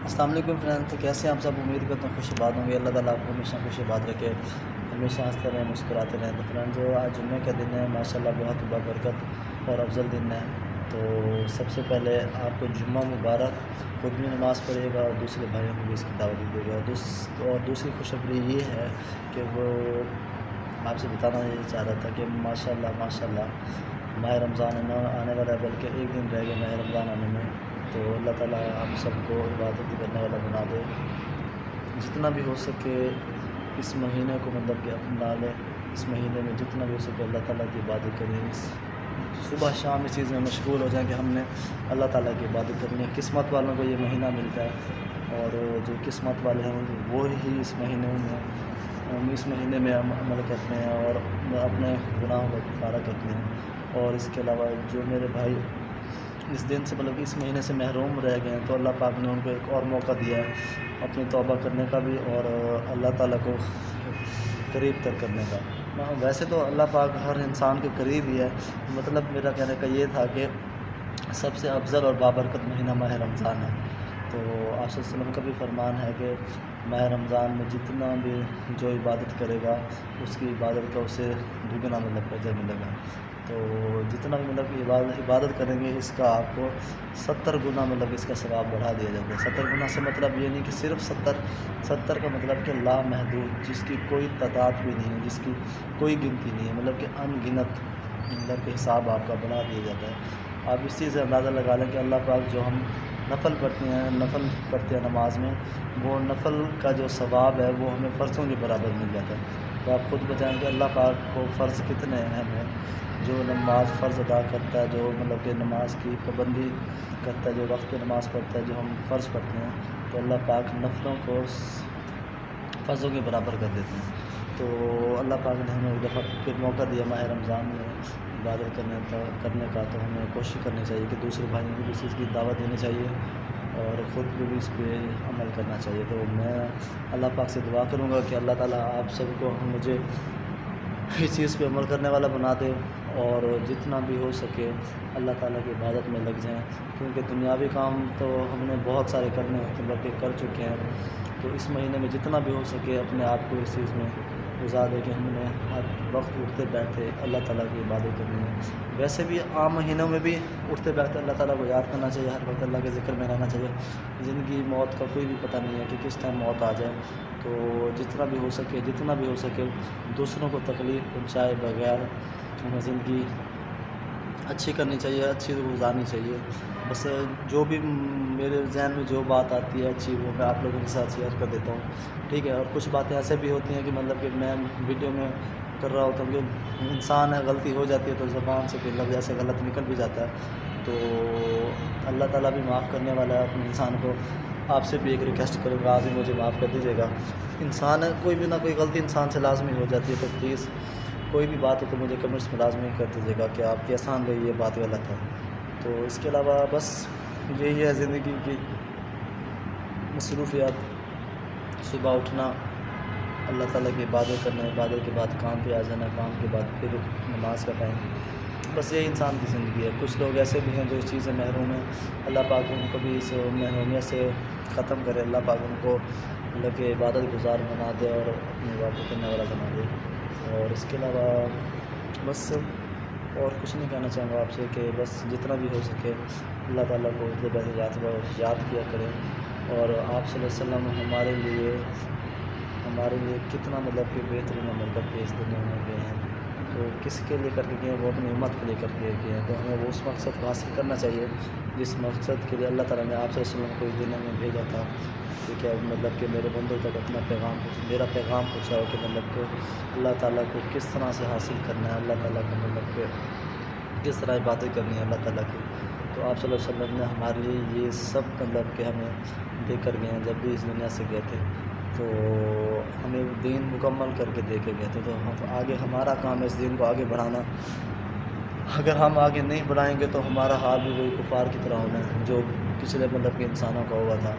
السلام علیکم فرینڈ، تو کیسے ہیں آپ سب؟ امید کرتا ہوں خوش آباد ہوں گے۔ اللہ تعالیٰ آپ کو ہمیشہ خوش آباد رکھے، ہمیشہ ہنستے رہیں، مسکراتے رہیں۔ تو فرینڈ جو آج جمعے کا دن ہے، ماشاءاللہ بہت ہی بابرکت اور افضل دن ہے۔ تو سب سے پہلے آپ کو جمعہ مبارک، خود بھی نماز پڑھے گا اور دوسرے بھائیوں کو بھی اس کی دعوت دے گا۔ اور دوسری خوشخبری یہ ہے کہ وہ آپ سے بتانا یہ چاہ رہا تھا کہ ماشاءاللہ ماہ رمضان آنے والا ہے، بلکہ ایک دن رہ گیا ماہ رمضان آنے میں۔ تو اللہ تعالیٰ ہم سب کو عبادت کرنے والا بنا دے، جتنا بھی ہو سکے اس مہینے کو مطلب کہ اپنا لیں۔ اس مہینے میں جتنا بھی ہو سکے اللہ تعالیٰ کی عبادت کریں، صبح شام اس چیز میں مشغول ہو جائیں کہ ہم نے اللہ تعالیٰ کی عبادت کرنی ہے۔ قسمت والوں کو یہ مہینہ ملتا ہے، اور جو قسمت والے ہیں وہ ہی اس مہینے میں عمل کرتے ہیں اور اپنے گناہوں کا کفارہ کرتے ہیں۔ اور اس کے علاوہ جو میرے بھائی اس دن سے مطلب اس مہینے سے محروم رہ گئے ہیں، تو اللہ پاک نے ان کو ایک اور موقع دیا ہے اپنی توبہ کرنے کا بھی، اور اللہ تعالیٰ کو قریب تر کرنے کا۔ ویسے تو اللہ پاک ہر انسان کے قریب ہی ہے، مطلب میرا کہنے کا یہ تھا کہ سب سے افضل اور بابرکت مہینہ ماہ رمضان ہے۔ تو آپ صلی اللہ علیہ وسلم کا بھی فرمان ہے کہ ماہ رمضان میں جتنا بھی جو عبادت کرے گا، اس کی عبادت کا اسے دگنا مطلب اجر ملے گا۔ تو جتنا بھی مطلب کہ عبادت کریں گے، اس کا آپ کو 70 گنا مطلب اس کا ثواب بڑھا دیا جاتا ہے۔ 70 گنا سے مطلب یہ نہیں کہ صرف 70 کا مطلب کہ لامحدود، جس کی کوئی تعداد بھی نہیں ہے، جس کی کوئی گنتی نہیں ہے، مطلب کہ ان گنت مطلب کہ حساب آپ کا بڑھا دیا جاتا ہے۔ آپ اس چیز سے اندازہ لگا لیں کہ اللہ پاک جو ہم نفل پڑھتے ہیں نماز میں، وہ نفل کا جو ثواب ہے وہ ہمیں فرضوں کے برابر مل جاتا ہے۔ تو آپ خود بتائیں کہ اللہ پاک کو فرض کتنے اہم ہیں۔ جو نماز فرض ادا کرتا ہے، جو مطلب کہ نماز کی پابندی کرتا ہے، جو وقت پہ نماز پڑھتا ہے، جو ہم فرض پڑھتے ہیں، تو اللہ پاک نفلوں کو فرضوں کے برابر کر دیتے ہیں۔ تو اللہ پاک نے ہمیں ایک دفعہ پھر موقع دیا ماہ رمضان میں عبادت کرنے کا، تو ہمیں کوشش کرنی چاہیے کہ دوسرے بھائیوں کو بھی اس چیز کی دعوت دینی چاہیے اور خود کو بھی اس پہ عمل کرنا چاہیے۔ تو میں اللہ پاک سے دعا کروں گا کہ اللہ تعالیٰ آپ سب کو مجھے اس چیز پہ عمل کرنے والا بنا دے، اور جتنا بھی ہو سکے اللہ تعالیٰ کی عبادت میں لگ جائیں، کیونکہ دنیاوی کام تو ہم نے بہت سارے کرنے ہوتے ہیں بلکہ کر چکے ہیں۔ تو اس مہینے میں جتنا بھی ہو سکے اپنے آپ کو اس چیز میں گزار دے کہ ہم نے ہر وقت اٹھتے بیٹھتے اللہ تعالیٰ کی عبادت کرنی ہے۔ ویسے بھی عام مہینوں میں بھی اٹھتے بیٹھتے اللہ تعالیٰ کو یاد کرنا چاہیے، ہر وقت اللہ کے ذکر میں رہنا چاہیے۔ زندگی موت کا کوئی بھی پتہ نہیں ہے کہ کس ٹائم موت آ جائے۔ تو جتنا بھی ہو سکے دوسروں کو تکلیف پہنچائے بغیر ہمیں زندگی اچھی کرنی چاہیے، اچھی گزارنی چاہیے۔ بس جو بھی میرے ذہن میں جو بات آتی ہے اچھی، وہ میں آپ لوگوں کے ساتھ شیئر کر دیتا ہوں، ٹھیک ہے۔ اور کچھ باتیں ایسے بھی ہوتی ہیں کہ مطلب کہ میں ویڈیو میں کر رہا ہوتا ہوں کہ انسان ہے، غلطی ہو جاتی ہے تو زبان سے کوئی لفظ ایسے غلط نکل بھی جاتا ہے، تو اللہ تعالیٰ بھی معاف کرنے والا ہے اپنے انسان کو۔ آپ سے بھی ایک ریکویسٹ کروں گا، آپ بھی مجھے معاف کر دیجیے گا۔ انسان ہے، کوئی بھی نہ کوئی غلطی انسان سے لازمی ہو جاتی ہے، تو پلیز کوئی بھی بات ہو تو مجھے کمنٹس میں لازمی کر دیجیے گا کہ آپ کیسا ہم یہ بات غلط ہے۔ تو اس کے علاوہ بس یہی ہے زندگی کی مصروفیات، صبح اٹھنا، اللہ تعالیٰ کی عبادت کرنا، عبادت کے بعد کام پہ آ جانا، کام کے بعد پھر نماز کا ٹائم، بس یہی انسان کی زندگی ہے۔ کچھ لوگ ایسے بھی ہیں جو اس چیز سے محروم ہیں، اللہ پاک ان کو بھی اس محرومیت سے ختم کرے، اللہ پاک ان کو اللہ کے عبادت گزار بنا دے اور اپنی عبادت کرنے والا بنا دے۔ اور اس کے علاوہ بس اور کچھ نہیں کہنا چاہوں گا آپ سے، کہ بس جتنا بھی ہو سکے اللہ تعالیٰ کو اٹھتے بیٹھتے یاد کیا کریں۔ اور آپ صلی اللہ علیہ وسلم ہمارے لیے کتنا مطلب کہ بہترین عمل کر کے اس دنیا میں گئے ہیں، تو کس کے لیے کر کے گئے ہیں؟ وہ اپنی امت کے لیے کر کے گئے ہیں۔ تو ہمیں وہ اس مقصد کو حاصل کرنا چاہیے جس مقصد کے لیے اللہ تعالیٰ نے آپ صلی اللہ علیہ وسلم کو اس دنیا میں بھیجا تھا، ٹھیک ہے۔ مطلب کہ میرے بندوں تک اپنا میرا پیغام پہنچاؤ کہ مطلب کہ اللہ تعالیٰ کو کس طرح سے حاصل کرنا ہے، اللہ تعالیٰ کو مطلب کہ کس طرح باتیں کرنی ہے اللہ تعالیٰ کی۔ تو آپ صلی اللہ علیہ وسلم نے ہمارے لیے یہ سب مطلب کہ ہمیں دے کر گئے ہیں، جب بھی اس دنیا سے گئے تھے تو ہمیں دین مکمل کر کے دے کے گئے تھے۔ تو آگے ہمارا کام ہے اس دین کو آگے بڑھانا۔ اگر ہم آگے نہیں بڑھائیں گے تو ہمارا حال بھی وہی کفار کی طرح ہونا ہے جو پچھلے مطلب کہ انسانوں کا ہوا تھا،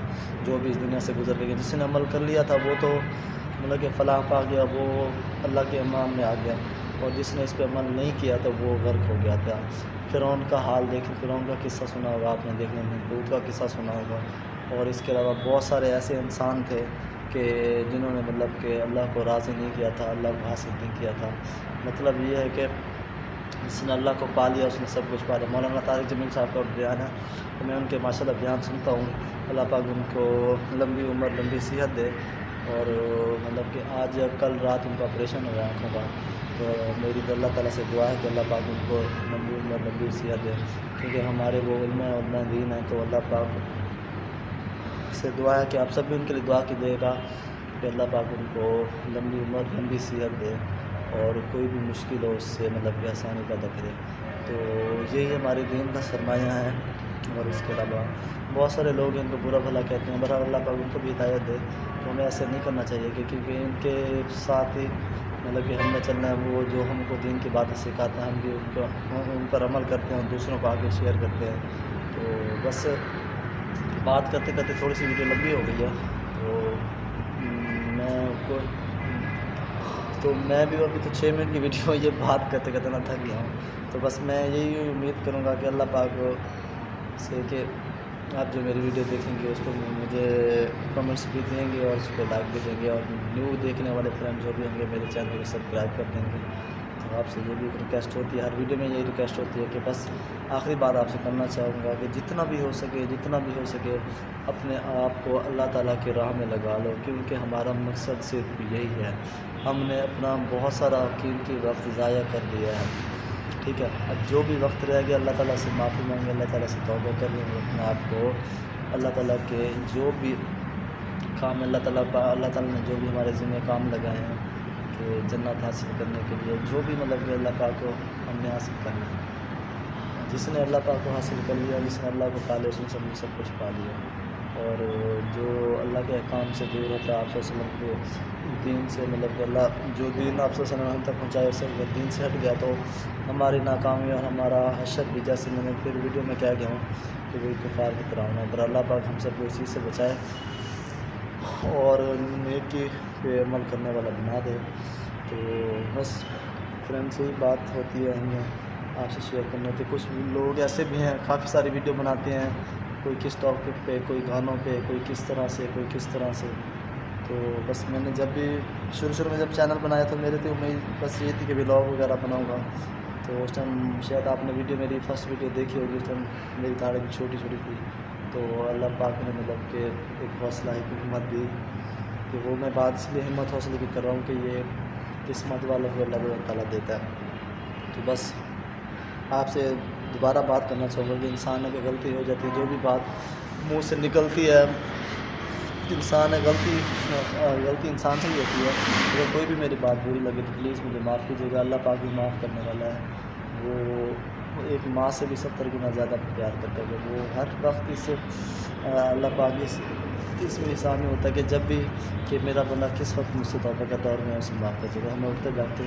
جو بھی اس دنیا سے گزر گئے۔ جس نے عمل کر لیا تھا وہ تو مطلب کہ فلاح پا گیا، وہ اللہ کے امام میں آ گیا، اور جس نے اس پہ عمل نہیں کیا تھا وہ غرق ہو گیا تھا۔ فرعون کا حال دیکھیں، فرعون کا قصہ سنا ہوگا آپ نے، دیکھنے میں لوط کا قصہ سنا ہوگا، اور اس کے علاوہ بہت سارے ایسے انسان تھے کہ جنہوں نے مطلب کہ اللہ کو راضی نہیں کیا تھا، اللہ کو حاصل نہیں کیا تھا۔ مطلب یہ ہے کہ جس نے اللہ کو پا لیا اس نے سب کچھ پا لیا۔ مولانا طارق جمیل صاحب کا بیان ہے، تو میں ان کے ماشاءاللہ بیان سنتا ہوں۔ اللہ پاک ان کو لمبی عمر، لمبی صحت دے، اور مطلب کہ آج کل رات ان کا آپریشن ہوا ہے آنکھوں کا، تو میری تو اللہ تعالیٰ سے دعا ہے کہ اللہ پاک ان کو لمبی عمر، لمبی صحت دے، کیونکہ ہمارے وہ علماء دین ہیں، تو اللہ پاک سے دعا ہے کہ آپ سب بھی ان کے لیے دعا کیجیے گا کہ اللہ پاک ان کو لمبی عمر، لمبی صحت دے، اور کوئی بھی مشکل ہو اس سے مطلب کہ آسانی پیدا کرے۔ تو یہی ہمارے دین کا سرمایہ ہے۔ اور اس کے علاوہ بہت سارے لوگ ان کو برا بھلا کہتے ہیں، بہرحال اللہ پاک ان کو بھی ہدایت دے، تو ہمیں ایسے نہیں کرنا چاہیے کہ کیونکہ ان کے ساتھ ہی مطلب کہ ہم نے چلنا ہے، وہ جو ہم کو دین کی باتیں سکھاتے ہیں، ہم بھی ان پر عمل کرتے ہیں اور دوسروں کو آگے شیئر کرتے ہیں۔ تو بس بات کرتے کرتے تھوڑی سی ویڈیو لمبی ہو گئی ہے، تو میں بھی ابھی تو 6 منٹ کی ویڈیو یہ بات کرتے کرتے نہ تھک گیا ہوں۔ تو بس میں یہی امید کروں گا کہ اللہ پاک سے کہ آپ جو میری ویڈیو دیکھیں گے اس کو مجھے کمنٹس بھی دیں گے اور اس کو لائک بھی دیں گے، اور نیو دیکھنے والے فرینڈ جو بھی ہوں گے میرے چینل کو سبسکرائب کر دیں گے۔ تو آپ سے یہ بھی ریکویسٹ ہوتی ہے، ہر ویڈیو میں یہی ریکویسٹ ہوتی ہے کہ بس آخری بات آپ سے کرنا چاہوں گا کہ جتنا بھی ہو سکے اپنے آپ کو اللہ تعالیٰ کی راہ میں لگا لو، کیونکہ ہمارا مقصد صرف یہی ہے۔ ہم نے اپنا بہت سارا قیمتی وقت ضائع کر دیا ہے، ٹھیک ہے؟ اب جو بھی وقت رہ گیا اللہ تعالیٰ سے معافی مانگے، اللہ تعالیٰ سے توبہ کریں، اپنے آپ کو اللہ تعالیٰ کے جو بھی کام اللہ تعالیٰ نے جو بھی ہمارے ذمہ کام لگائے ہیں کہ جنت حاصل کرنے کے لیے، جو بھی مطلب کہ اللہ پاک کو ہم نے حاصل کرنا ہے۔ جس نے اللہ پاک کو حاصل کر لیا، جس نے اللہ کو پا لیا، اس نے سب کچھ پا لیا۔ اور جو اللہ کے احکام سے دور ہوتا ہے، آپ صلی اللہ علیہ وسلم کے دین سے مطلب کہ اللہ جو دین آپ صلی اللہ علیہ وسلم ہم تک پہنچایا، اس سے اگر دین سے ہٹ گیا تو ہماری ناکامی اور ہمارا حشر بھی، جیسے میں نے پھر ویڈیو میں کہہ گیا ہوں کہ وہی کفار کی طرح ہونا ہے۔ پر اللہ پاک ہم سب کو اس چیز سے بچائے اور نیکی پہ عمل کرنے والا بنا دے۔ تو بس فرینڈس یہی بات ہوتی ہے، ہمیں آپ سے شیئر کرنے ہوتی ہے۔ کچھ لوگ ایسے بھی ہیں کافی ساری ویڈیو بناتے ہیں، کوئی کس ٹاپک پہ، کوئی گانوں پہ، کوئی کس طرح سے، کوئی کس طرح سے۔ تو بس میں نے جب بھی شروع میں جب چینل بنایا تو میرے تو امید بس یہ تھی کہ ولاگ وغیرہ بناؤں گا، تو اس ٹائم شاید آپ نے ویڈیو میری فرسٹ ویڈیو دیکھی ہوگی، اس ٹائم میری داڑھی بھی چھوٹی تھی، تو اللہ پاک نے مطلب کہ ایک حوصلہ، ایک ہمت دی کہ وہ میں بات اس لیے ہمت حوصلے کی کر رہا ہوں کہ یہ قسمت والوں کو اللہ تعالیٰ دیتا ہے۔ تو بس آپ سے دوبارہ بات کرنا چاہوں گا کہ انسان ہے کہ غلطی ہو جاتی ہے، جو بھی بات منہ سے نکلتی ہے انسان ہے، غلطی انسان سے ہی ہوتی ہے۔ اگر کوئی بھی میری بات بری لگے تو پلیز مجھے معاف کیجیے گا، اللہ پاک بھی معاف کرنے والا ہے۔ وہ ایک ماں سے بھی 70 گنا زیادہ پیار کرتا ہے، وہ ہر وقت اس اللہ پاک اس میں حساب نہیں ہوتا کہ جب بھی کہ میرا بندہ کس وقت مجھ سے توبہ کرتا ہے اور میں اسے معاف کر دوں گا۔ ہمیں اٹھتے بیٹھتے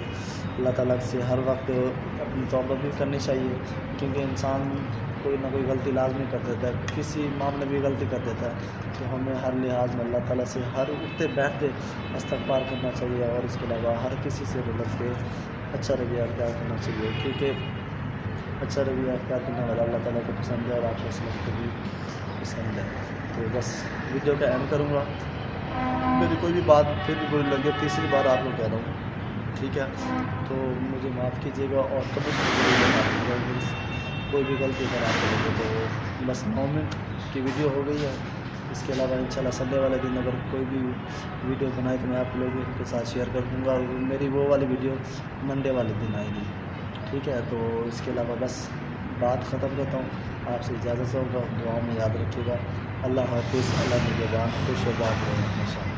اللہ تعالیٰ سے ہر وقت اپنی توبہ بھی کرنی چاہیے، کیونکہ انسان کوئی نہ کوئی غلطی لازمی کر دیتا ہے، کسی معاملے میں بھی غلطی کر دیتا ہے، تو ہمیں ہر لحاظ میں اللہ تعالیٰ سے ہر اٹھتے بیٹھتے استغفار کرنا چاہیے، اور اس کے علاوہ ہر کسی سے مطلب کہ اچھا رویہ اختیار کرنا چاہیے، کیونکہ اچھا رویہ اختیار کرنے والا اللہ تعالیٰ کو پسند ہے اور آپ سے کو بھی پسند ہے۔ تو بس ویڈیو کا اینڈ کروں گا، میری کوئی بھی بات پھر بھی بری لگے، تیسری بار آپ کو کہہ رہا ہوں، ٹھیک ہے؟ تو مجھے معاف کیجیے گا، اور کبھی کوئی بھی غلطی اگر آپ کو لگے تو بس 9 منٹ کی ویڈیو ہو گئی ہے۔ اس کے علاوہ انشاءاللہ سنڈے والے دن اگر کوئی بھی ویڈیو بنائے تو میں آپ لوگوں کے ساتھ شیئر کر دوں گا، میری وہ والی ویڈیو منڈے والے دن آئے گی، ٹھیک ہے؟ تو اس کے علاوہ بس بات ختم کرتا ہوں، آپ سے اجازت ہوگا، دعاؤں میں یاد رکھیے گا۔ اللہ حافظ، اللہ نگہبان، خوش آباد رہیں ہمیشہ۔